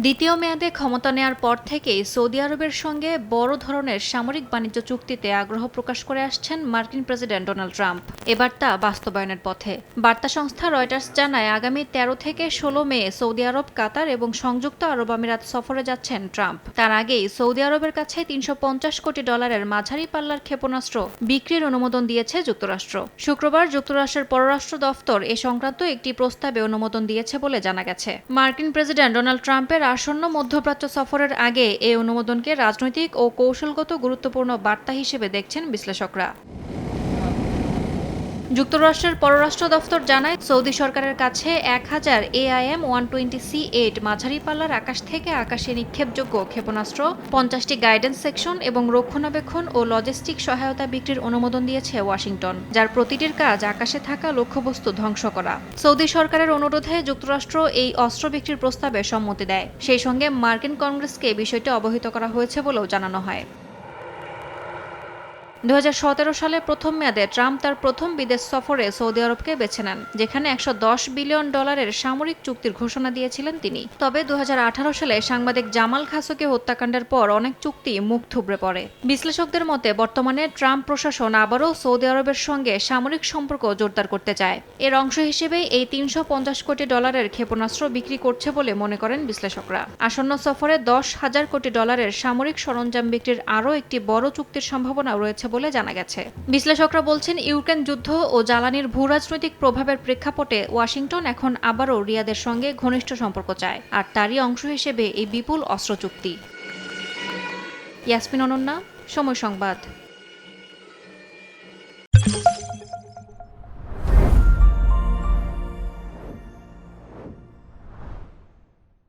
দ্বিতীয় মেয়াদে ক্ষমতা নেয়ার পর থেকেই সৌদি আরবের সঙ্গে বড় ধরনের সামরিক বাণিজ্য চুক্তিতে আগ্রহ প্রকাশ করে আসছেন মার্কিন প্রেসিডেন্ট ডোনাল্ড ট্রাম্প। এবার তা বাস্তবায়নের পথে। বার্তা সংস্থা রয়টার্স জানায়, আগামী ১৩ থেকে ১৬ মে সৌদি আরব, কাতার এবং সংযুক্ত আরব আমিরাত সফরে যাচ্ছেন ট্রাম্প। তার আগেই সৌদি আরবের কাছে $৩৫০ কোটি মাঝারি পাল্লার ক্ষেপণাস্ত্র বিক্রির অনুমোদন দিয়েছে যুক্তরাষ্ট্র। শুক্রবার যুক্তরাষ্ট্রের পররাষ্ট্র দফতর এ সংক্রান্ত একটি প্রস্তাবে অনুমোদন দিয়েছে বলে জানা গেছে। মার্কিন প্রেসিডেন্ট ডোনাল্ড ট্রাম্পের আসন্ন মধ্যপ্রাচ্য সফরের আগে এই অনুমোদনকে রাজনৈতিক ও কৌশলগত গুরুত্বপূর্ণ বার্তা হিসেবে দেখছেন বিশ্লেষকরা। যুক্তরাষ্ট্রের পররাষ্ট্র দফতর জানায়, সৌদি সরকারের কাছে ১,০০০ AIM-120C8 মাঝারি পাল্লার আকাশ থেকে আকাশে নিক্ষেপযোগ্য ক্ষেপণাস্ত্র, ৫০টি গাইডেন্স সেকশন এবং রক্ষণাবেক্ষণ ও লজিস্টিক সহায়তা বিক্রির অনুমোদন দিয়েছে ওয়াশিংটন, যার প্রতিটির কাজ আকাশে থাকা লক্ষ্যবস্তু ধ্বংস করা। সৌদি সরকারের অনুরোধে যুক্তরাষ্ট্র এই অস্ত্র বিক্রির প্রস্তাবে সম্মতি দেয়। সেই সঙ্গে মার্কিন কংগ্রেসকে বিষয়টি অবহিত করা হয়েছে বলেও জানানো হয়। ২০১৭ সালে প্রথম মেয়াদে ট্রাম্প তার প্রথম বিদেশ সফরে সৌদি আরবকে বেছে নেন, যেখানে $১১০ বিলিয়ন সামরিক চুক্তির ঘোষণা দিয়েছিলেন তিনি। তবে ২০১৮ সালে সাংবাদিক জামাল খাশোগি হত্যাকাণ্ডের পর অনেক চুক্তি মুখ থুবড়ে পড়ে। বিশ্লেষকদের মতে, বর্তমানে ট্রাম্প প্রশাসন আবারও সৌদি আরবের সঙ্গে সামরিক সম্পর্ক জোরদার করতে চায়। এর অংশ হিসেবেই এই $৩৫০ কোটি ক্ষেপণাস্ত্র বিক্রি করছে বলে মনে করেন বিশ্লেষকরা। আসন্ন সফরে $১০,০০০ কোটি সামরিক সরঞ্জাম বিক্রির আরও একটি বড় চুক্তির সম্ভাবনা রয়েছে বলে জানা গেছে। বিশ্লেষকরা বলছেন, ইউক্রেন যুদ্ধ ও জ্বালানির ভূরাজনৈতিক প্রভাবের প্রেক্ষাপটে ওয়াশিংটন এখন আবারও রিয়াদের সঙ্গে ঘনিষ্ঠ সম্পর্ক চায়, আর তারই অংশ হিসেবে এই বিপুল অস্ত্র চুক্তি। ইয়াসমিন অনন্যা, সময় সংবাদ।